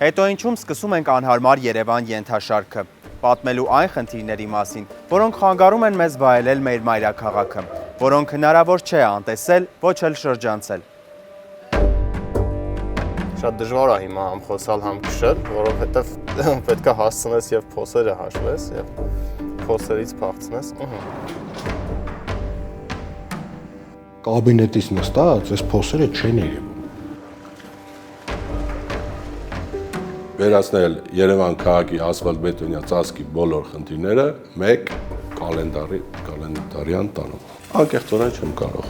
Հետո ինչում սկսում ենք անհարմար Երևան ենթաշարքը, պատմելու այն խնդիրների մասին, որոնք խանգարում են մեզ վայելել մեր մայրաքաղաքը, որոնք հնարավոր չէ անտեսել, ոչ էլ շրջանցել։ Շատ դժվար է հիմա համ խոսալ, համ քշել, որովհետև պետք է հասցնես եւ փոսերը հաշվես եւ փոսերից փախցնես։ Կաբինետից նստած այս փոսերը չեն երևում։ Վերացնել Երևան քաղաքի ասֆալտ-բետոնյա ծածկի բոլոր խնդիրները մեկ կալենդարյան տանով։ Անկեղծորեն չեմ կարող։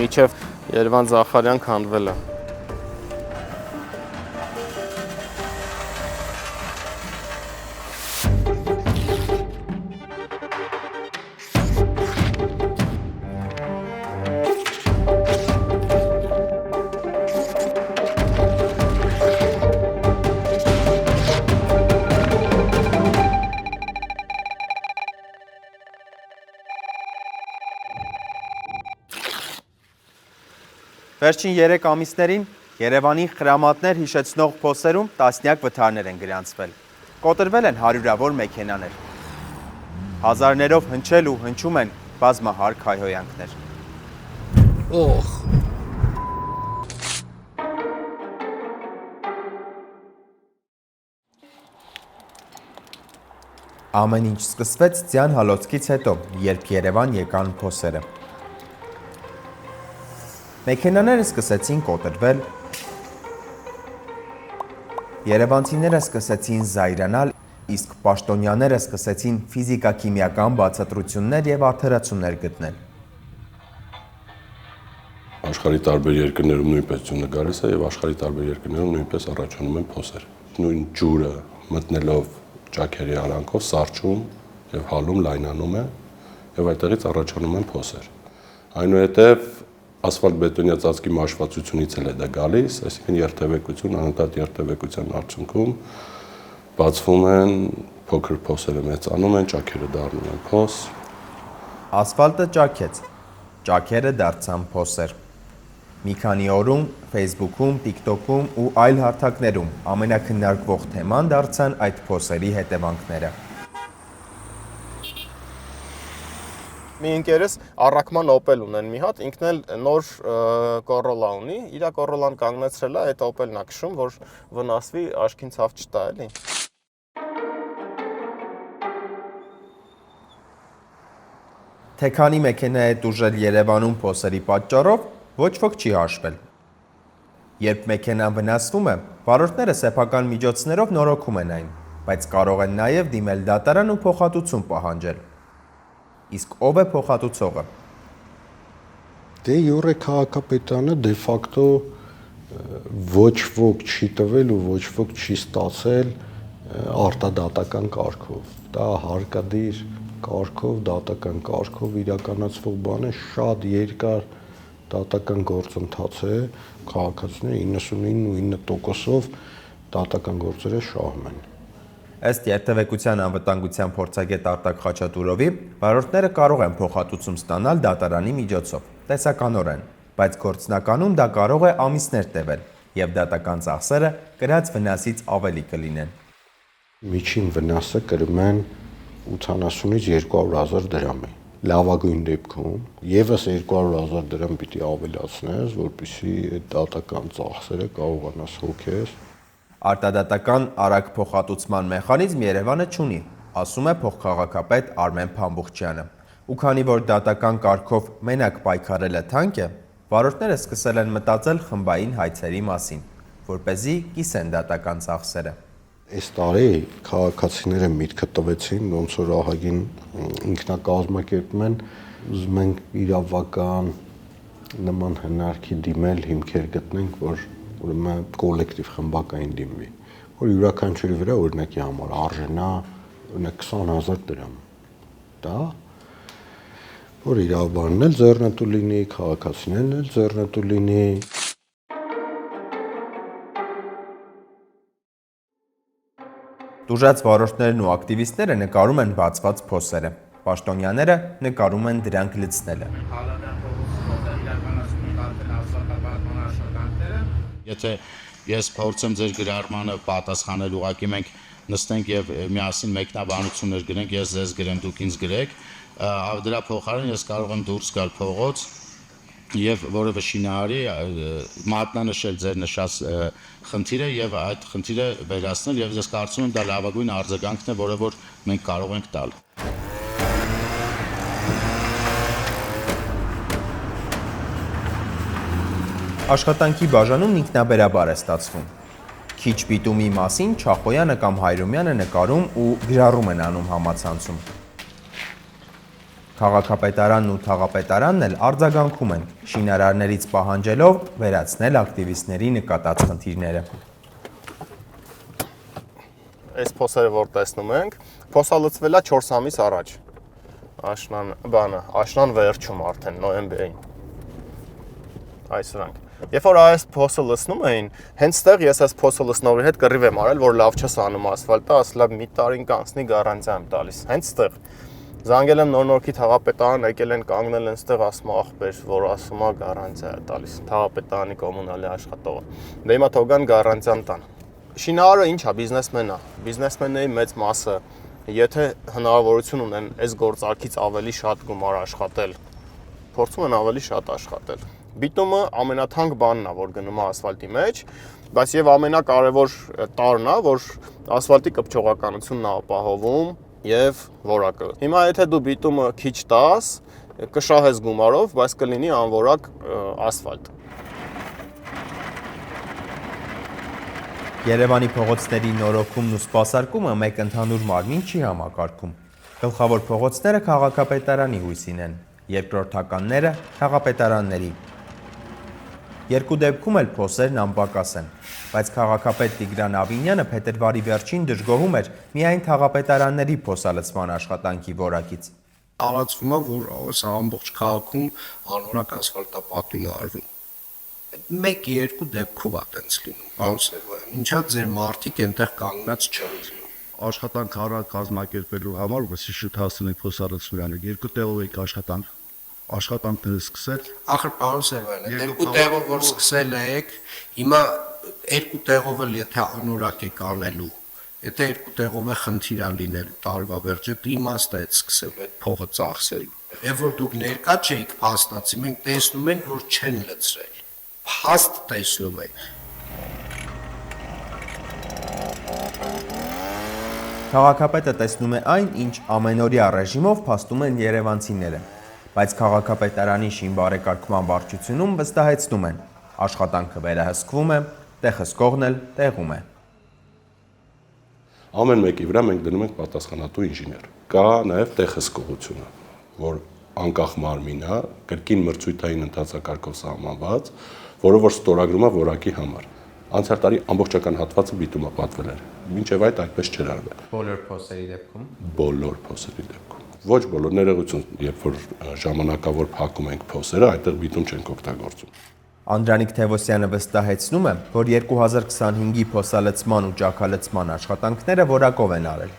Միջև Երևան Զախարյան քանդվել է։ Վերջին 3 ամիսներին Երևանի խրամատներ հիշեցնող փոսերում տասնյակ վթարներ են գրանցվել։ Կոտրվել են հարյուրավոր մեքենաներ։ Հազարներով հնչել ու հնչում են բազմահարկ հայհոյանքներ։ Ամեն ինչ սկսվեց ձյան հալոցքից հետո, երբ Երևան եկան փոսերը։ Մեքենաները սկսեցին կոտրվել, երևանցիները սկսեցին զայրանալ, իսկ պաշտոնյաները սկսեցին ֆիզիկա-քիմիական բացատրություններ եւ արդարացումներ գտնել։ Աշխարհի տարբեր երկրներում նույնպես ձյունը գալիս է եւ աշխարհի տարբեր երկրներում նույնպես առաջանում են փոսեր։ Նույն ջուրը մտնելով ճաքերի արանքով սառչում եւ հալում լայնանում է եւ այդտեղից առաջանում են փոսեր։ Այնուհետեւ ասֆալտ-բետոնյա ծածկի մաշվածությունից էլ է դա գալիս, այսինքն երթևեկություն, անընդհատ երթևեկության արդյունքում բացվում են փոքր փոսերը, մեծանում են, ճաքերը դառնում են փոս։ Ասֆալտը ճաքեց, ճաքերը դարձան փոսեր։ Մի քանի օրում Facebook-ում, TikTok-ում ու այլ հարթակներում ամենակննարկվող թեման դարձան այդ փոսերի հետևանքները։ Մի ընկերս առաքման Opel ունեն մի հատ, ինքն էլ նոր Corolla ունի, իր Corolla-ն կանգնեցրել է, այդ Opel-ն է քշում, որ վնասվի, աչքին ցավ չտա, էլի։ Թե քանի մեքենա է տուժել Երևանում փոսերի պատճառով, ոչ ոք չի հաշվել։ Երբ մեքենան վնասվում է, վարորդները սեփական միջոցներով նորոգում են այն, բայց կարող են նաև դիմել դատարան ու փոխհատուցում պահանջել։ Իսկ ով է փոխհատուցողը։ Դե յուրե քաղաքապետարանը դե ֆակտո ոչ ոք չի տվել ու ոչ ոք չի ստացել արտադատական կարգով։ Դա հարկադիր կարգով, դատական կարգով իրականացվող բան է, շատ երկար դատական գործընթաց է, քաղաքացիները 99.9%-ով դատական գործերը շահում են։ Ըստ երթևեկության անվտանգության փորձագետ Արտակ Խաչատուրովի, վարորդները կարող են փոխհատուցում ստանալ դատարանի միջոցով, տեսականորեն, բայց գործնականում դա կարող է ամիսներ տևել, եւ դատական ծախսերը կրած վնասից ավելի կլինեն։ Միջին վնասը կրում են 80-ից 200,000 դրամի։ Լավագույն դեպքում եւս 200,000 դրամ պիտի ավելացնես, որպեսզի այդ դատական ծախսերը կարողանաս հոգես։ Արտադատական արագ փոխհատուցման մեխանիզմ Երևանը չունի, ասում է փոխքաղաքապետ Արմեն Փամբուխչյանը։ Ու քանի որ դատական կարգով մենակ պայքարելը թանկ է, վարորդները սկսել են մտածել խմբային հայցերի մասին, որպեսզի կիսեն դատական ծախսերը։ Այս տարի քաղաքացիները միտքը տվեցին, ոնց որ ահագին ինքնակազմակերպում են, ուզում ենք իրավական նման հնարքի դիմել, հիմքեր գտնենք, որ ուրեմն կոլեկտիվ խմբակային դիմվի, որ յուրաքանչյուրի վրա օրինակի համար արժենա օրինակ 20,000 դրամ։ Դա որ իրավաբանն էլ ձեռնտու լինի, քաղաքացիներն էլ ձեռնտու լինի։ Տուժած վարորդներն ու ակտիվիստները նկարում են բացված փոսերը, պաշտոնյաները նկարում են դրանք լցնելը։ Եթե ես փորձեմ ձեր գրառմանը պատասխանել, ուղղակի մենք նստենք եւ միասին մեկնաբանություններ գրենք, ես ձեզ գրեմ, դուք ինձ գրեք, դրա փոխարեն ես կարող եմ դուրս գալ փողոց եւ որևէ շինարարի մատնանշել ձեր նշած խնդիրը եւ այդ խնդիրը վերացնել եւ ես կարծում եմ դա լավագույն արձագանքն է, որը որ մենք կարող ենք տալ։ Աշխատանքի բաժանումն ինքնաբերաբար է ստացվում։ Քիչ պիտումի մասին Չախոյանը կամ Հայրումյանը նկարում ու գրառում են անում համացանցում։ Քաղաքապետարանն ու թաղապետարանն էլ արձագանքում են, շինարարներից պահանջելով վերացնել ակտիվիստների նկատած խնդիրները։ Այս փոսերը, որ տեսնում ենք, փոսալցվել է 4 ամիս առաջ։ Աշնան վերջում արդեն նոյեմբերին։ Այսրանք։ Երբ որ այս փոսը լցնում էին, հենց ստեղ ես այս փոսը լցնողի հետ կռիվ եմ արել, որ լավ չես անում ասֆալտը, ասել եմ մի տարին կանցնի գարանտիա եմ տալիս։ Հենց ստեղ։ Զանգել եմ նոր-նորքի թաղապետարան, եկել են կանգնել են ստեղ, ասում ախպեր, որ ասում է գարանտիա է տալիս։ Թաղապետարանի կոմունալի աշխատողը։ Դե հիմա թող գան գարանտիան տան։ Շինարարը ինչ է, բիզնեսմեն է։ Բիզնեսմենների մեծ մասը, եթե հնարավորություն ունեն այս գործարքից ավելի շատ գումար աշխատել, փորձում են ավելի շատ աշխատել։ Բիտումը ամենաթանկ բանն է, որ գնում է ասֆալտի մեջ, բայց եւ ամենակարևոր տարրն է, որ ասֆալտի կպչողականությունն է ապահովում եւ որակը։ Հիմա եթե դու բիտումը քիչ տաս, կշահես գումարով, բայց կլինի անորակ ասֆալտ։ Երևանի փողոցների նորոգումն ու սպասարկումը մեկ ընդհանուր մարմին չի համակարգում։ Գլխավոր փողոցները քաղաքապետարանի հույսին են, երկրորդականները քաղաքապետարանների։ Երկու դեպքում էլ փոսերն անպակաս են, բայց քաղաքապետ Տիգրան Ավինյանը փետրվարի վերջին դժգոհում էր միայն թաղապետարանների փոսալցման աշխատանքի որակից։ Տարածվում է, որ սա ամբողջ քաղաքում անորակ ասֆալտապատում է արվում։ 1-2 դեպքով է տենց լինում, բան Սևոյան, ինչա ձեր մարդիկ այնտեղ կանգնած չեն։ Աշխատանք առանց կազմակերպելու համար, որպեսզի շուտ հասնենք փոսարցմանը, երկու տեղով եք աշխատանքները սկսել։ Ախր պարոն Սևոյան, երկու տեղով որ սկսել եք, հիմա երկու տեղով էլ եթե անորակ եք անելու, եթե երկու տեղով է խնդիր լինել տարվա վերջը, իմաստ է սկսել այդ փողը ծախսել։ Եվ որ դուք ներկա չեք փաստացի, մենք տեսնում ենք, որ չեն լցրել։ Փաստ տեսնում եք։ Քաղաքապետը տեսնում է այն, ինչ ամենօրյա ռեժիմով փաստում են երևանցիները, բայց քաղաքապետարանի շինբարեկարգման վարչությունում վստահեցնում են, աշխատանքը վերահսկվում է, տեղհսկողն էլ տեղում է։ Ամեն մեկի վրա մենք դնում ենք պատասխանատու ինժեներ։ Կա նաև տեղհսկողությունը, որ անկախ մարմին է, կրկին մրցույթային ընթացակարգով սահմանված, որը որ ստորագրում է որակի համար։ Անցյալ տարի ամբողջական հատվածը բիտում է պատվել էր։ Մինչև այդ այդպես չէր արվել։ Բոլոր փոսերի դեպքում։ Բոլոր փոսերի դեպքում։ Ոչ բոլոր ներողություն, երբ որ ժամանակավոր փակում ենք փոսերը, այդտեղ բիտում չենք օգտագործում։ Անդրանիկ Թևոսյանը վստահեցնում է, որ 2025-ի փոսալցման ու ճաքալցման աշխատանքները որակով են արել։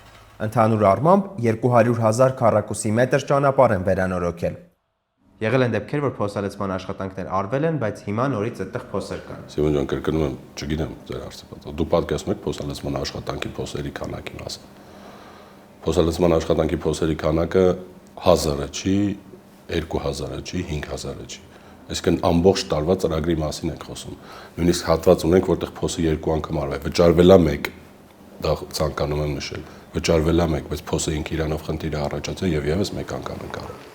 Ընդհանուր առմամբ 200,000 քառակուսի մետր ճանապարհ են վերանորոգել։ Եղել են դեպքեր, որ փոսալցման աշխատանքներ արվել են, բայց հիմա նորից այդտեղ փոսեր կան։ Սիմոն ջան, կրկնում եմ, չգիտեմ ձեր հարցը։ Դու պատկերացնում եք փոսալցման աշխատանքի փոսերի քանակի մասը։ Փոսալցման աշխատանքի փոսերի քանակը 1000-ը չի, 2000-ը չի, 5000-ը չի։ Այսինքն ամբողջ տարվա ծրագրի մասին ենք խոսում։ Նույնիսկ հատված ունենք, որտեղ փոսը 2 անգամ արվել է, վճարվել է 1, դա ցանկանում եմ նշել, վճարվել է 1, բայց փոսը ինքը իրանով խնդիր է առաջացել եւ եւս 1 անգամ ենք արել։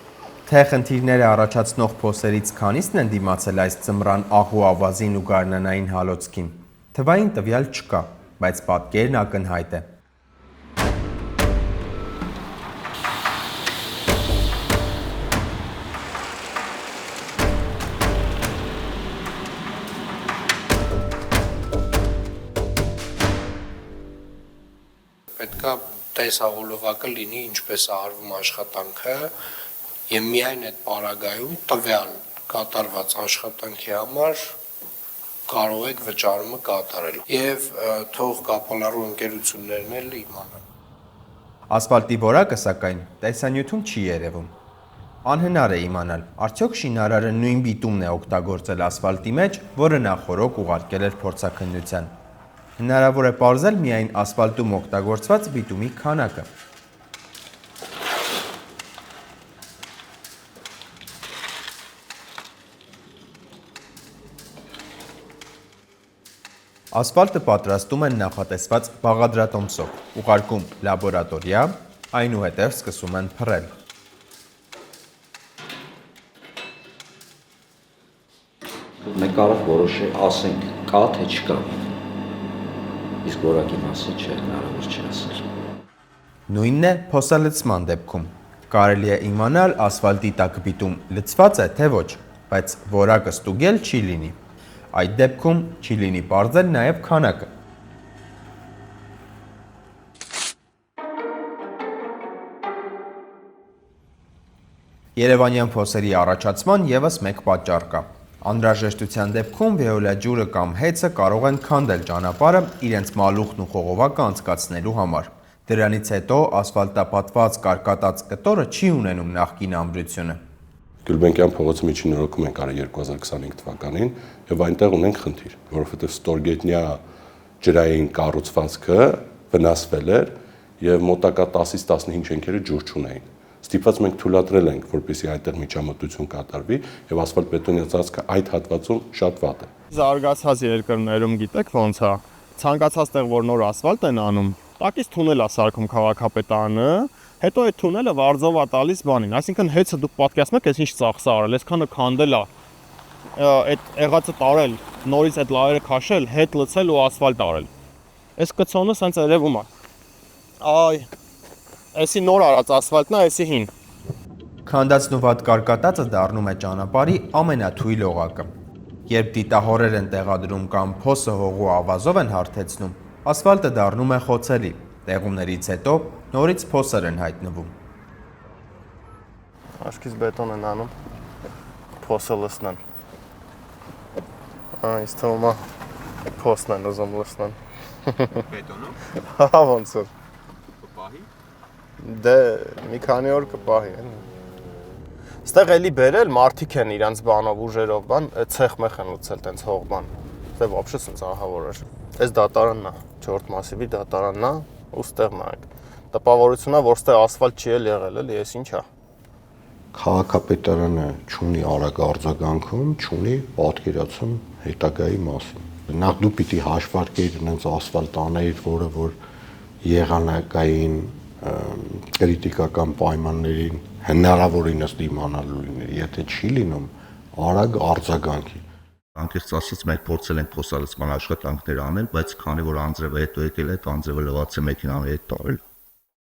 Թե խնդիրները առաջացնող փոսերից քանիսն են դիմացել այս ծմրան աղու ավազին ու գարնանային հալոցքին։ Թվային տվյալ չկա, բայց պատկերն ակնհայտ է։ Պետքա տեսահոլովակը լինի ինչպես է արվում աշխատանքը եւ միայն այդ պարագայում տվյալ կատարված աշխատանքի համար կարող եք վճարումը կատարել եւ թող կապալառու ընկերություններն էլ իմանան։ Ասֆալտի որակը սակայն տեսանյութում չի երևում։ Անհնար է իմանալ, արդյոք շինարարը նույն բիտումն է օգտագործել ասֆալտի մեջ, որը նախորոք ուղարկել էր փորձաքննության։ Հնարավոր է պարզել միայն ասֆալտում օգտագործված բիտումի քանակը։ Ասֆալտը պատրաստում են նախատեսված բաղադրատոմսով, ուղարկում լաբորատորիա, այնուհետև սկսում են փռել։ Մենք կարող որոշել, ասենք, կա թե չկա։ Իսկ որակի մասին չէ, հնարավոր չի ասել։ Նույնն է փոսալցման դեպքում։ Կարելի է իմանալ ասֆալտի տակ բիտում լցված է թե ոչ, բայց որակը ստուգել չի լինի։ Այդ դեպքում չի լինի պարզել նաև քանակը։ Երևանյան փոսերի առաջացման ևս մեկ պատճառ կա։ Անհրաժեշտության դեպքում վեոլա ջուրը կամ հեծը կարող են քանդել ճանապարհը իրենց մալուխն ու խողովակը անցկացնելու համար։ Դրանից հետո ասֆալտապատված կարկատած կտորը չի ունենում նախկին ամրությունը։ Գյուլբենկյան փողոցը միջին նորոգում ենք արել 2025 թվականին եւ այնտեղ ունենք խնդիր, որովհետեւ ստորգետնյա ջրային կառուցվածքը վնասվել էր եւ մոտակա 10-ից 15 շենքերը ջուր չունեին։ Ստիպված մենք թույլատրել ենք, որպեսզի այդտեղ միջամտություն կատարվի եւ ասֆալտ-բետոնյա ծածկը այդ հատվածում շատ վատ է։ Զարգացած երկրներում գիտեք ոնց է, ցանկացած տեղ որ նոր ասֆալտ են անում, տակից թունել է սարքում քաղաքապետարանը, հետո այդ թունելը վարձով է տալիս բանին, այսինքն հեծը դուք պատկերացնում եք, այս ինչ ծախս է արել, այսքանը քանդել է, այդ եղածը տարել, նորից այդ լայերը քաշել, հետ լցել ու ասֆալտ արել։ Այս կցոնը սենց երևում է։ Այ, այսի նոր արած ասֆալտն է, այսի հին։ Քանդածն ու վատ կարկատածը դառնում է ճանապարհի ամենաթույլ օղակը։ Երբ դիտահորեր են տեղադրում կամ փոսը հողու ավազով են հարթեցնում, ասֆալտը դառնում է խոցելի։ Տեղումներից հետո նորից փոսեր են հայտնվում։ Աշկից բետոն են անում, փոսը լցնեն։ Այս թվում է փոսն են ուզում լցնեն։ Բետոնով Հա ոնց որ։ կպահի։ Դե մի քանի օր կպահի, էլի։ Ստեղ էլի բերել մարդիկ են իրանց բանով ուժերով բան, ցեխ-մեխ են լցել տենց հող բան։ Դե вообще սենց ահավոր էր։ Այս դատարանն է, 4 մասիվի դատարանն է, ու ստեղ նայեք։ Տպավորությունն է, որ ստեղ ասֆալտ չի եղել, էլի, այս ինչ է։ Քաղաքապետարանը չունի արագ արձագանքում, չունի պատկերացում հետագայի մասին։ Նախ դու պիտի հաշվարկեիր այնց ասֆալտ աներ, որը որ եղանակային կրիտիկական պայմաններին հնարավորինս դիմանալու լինի, եթե չի լինում, արագ արձագանքի։ Անկեղծ ասած մենք փորձել ենք փոսալցման աշխատանքներ անել, բայց քանի որ անձրևը հետո եկել է, այդ անձրևը լվացել մեքենայի հետ տարել։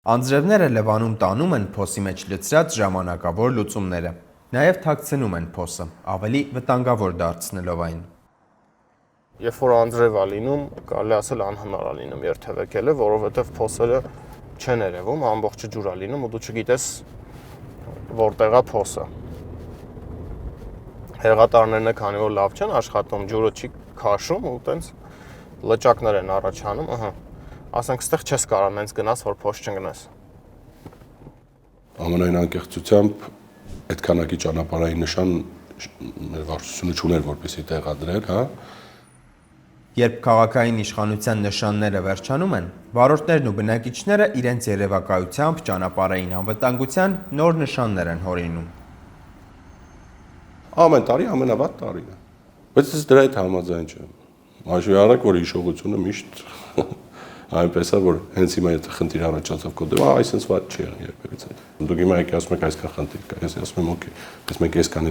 Անձրևները Լևանում տանում են փոսի մեջ լցրած ժամանակավոր լուծումները։ Նաև թաքցնում են փոսը, ավելի վտանգավոր դարձնելով այն։ Երբ որ անձրև է լինում, կարելի ասել անհնար է լինում երթևեկելը, որովհետև փոսերը չեն երևում, ամբողջը ջուր է լինում ու դու չգիտես որտեղ է փոսը։ Հեղատարներն քանի որ լավ չեն աշխատում, ջուրը չի քաշում ու տենց լճակներ են առաջանում, ըհը։ Ասենք ստեղ չես կարող նենց գնաս, որ փոս չընկնես։ Ամենայն անկեղծությամբ այդ քանակի ճանապարհային նշան մեր վարչությունը չուներ, որպեսզի տեղադրեր, հա։ Երբ քաղաքային իշխանության նշանները վերջանում են, վարորդներն ու բնակիչները իրենց երևակայությամբ ճանապարհային անվտանգության նոր նշաններ են հորինում։ Ամեն տարի ամենավատ տարին է։ Բայց ես դրա հետ համաձայն չեմ։ Հաշվի առեք, որ հիշողությունը միշտ այնպես է, որ հենց հիմա եթե խնդիր առաջացավ կոդը, այսպես ված չի եղել երբևիցե։ Դուք հիմա եկի ասում եք այսքան խնդիր կա, ես ասում եմ օքեյ, բայց մենք այսքան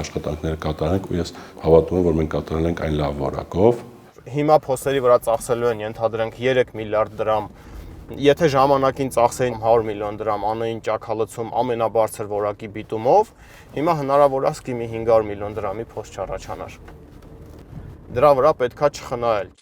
աշխատանքները կատարենք ու ես հավատում եմ, որ մենք կատարել ենք այն լավ որակով։ Հիմա փոսերի վրա ծախսելու են ենթադրենք 3 միլիարդ դրամ։ Եթե ժամանակին ծախսեին 100 միլիոն դրամ անային ճաքալացում ամենաբարձր որակի բիտումով, հիմա հնարավոր է սկի 500 միլիոն դրամի փոս չառաջանար։ Դրա վրա պետքա չխնայել։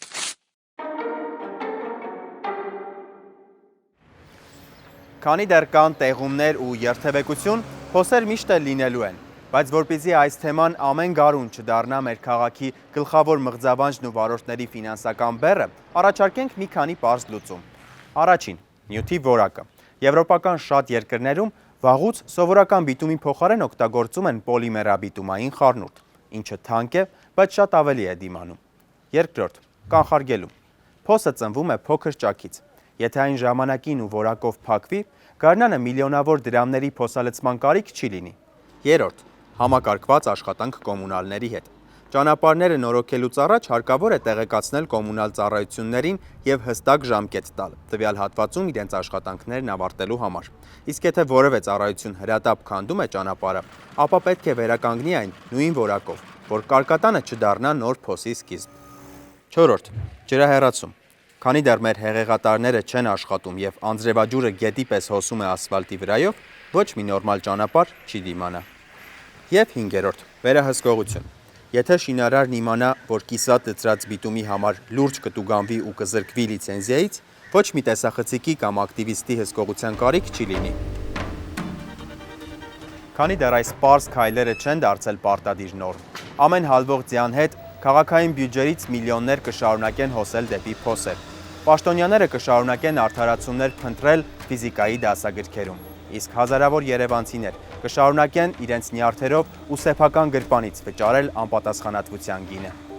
Քանի դեռ կան տեղումներ ու երթևեկություն, փոսեր միշտ էլ լինելու են, բայց որպեսզի այս թեման ամեն գարուն չդառնա մեր քաղաքի գլխավոր մղձավանջն ու վարորդների ֆինանսական բեռը, առաջարկենք մի քանի պարզ լուծում։ Առաջին՝ նյութի որակը։ Եվրոպական շատ երկրներում Վաղուց սովորական բիտումի փոխարեն օգտագործում են պոլիմերաբիտումային խառնուրդ, ինչը թանկ է, բայց շատ ավելի է դիմանում։ Երկրորդ՝ կանխարգելում։ Փոսը ծնվում է փոքր ճաքից։ Եթե այն ժամանակին ու որակով փակվի, գարնանը միլիոնավոր դրամների փոսալցման կարիք չի լինի։ Երրորդ՝ համակարգված աշխատանք կոմունալների հետ։ Ճանապարհները նորոգելուց առաջ հարկավոր է տեղեկացնել կոմունալ ծառայություններին եւ հստակ ժամկետ տալ տվյալ հատվածում իրենց աշխատանքներն ավարտելու համար։ Իսկ եթե որևէ ծառայություն հրատապ քանդում է ճանապարհը, ապա պետք է վերականգնի այն նույն որակով, որ կարկատանը չդառնա նոր փոսի սկիզբ։ Չորրորդ՝ ջրահեռացում։ Քանի դեռ մեր հեղեղատարները չեն աշխատում եւ անձրևաջուրը գետի պես հոսում է ասֆալտի վրայով, ոչ մի նորմալ ճանապարհ չի դիմանա։ Եվ հինգերորդ՝ վերահսկողություն։ Եթե շինարարն իմանա, որ կիսատ լցրած բիտումի համար լուրջ կտուգանվի ու կզրկվի լիցենզիայից, ոչ մի տեսախցիկի կամ ակտիվիստի հսկողության կարիք չի լինի։ Քանի դեռ այս պարզ քայլերը չեն դարձել պարտադիր նորմ, ամեն հալվող ձյան հետ քաղաքային բյուջերից միլիոններ կշարունակեն հոսել դեպի փոսեր։ Պաշտոնյաները կշարունակեն արդարացումներ փնտրել ֆիզիկայի դասագրքերում, իսկ հազարավոր երևանցիներ կշարունակեն իրենց նյարդերով ու սեփական գրպանից վճարել անպատասխանատվության գինը։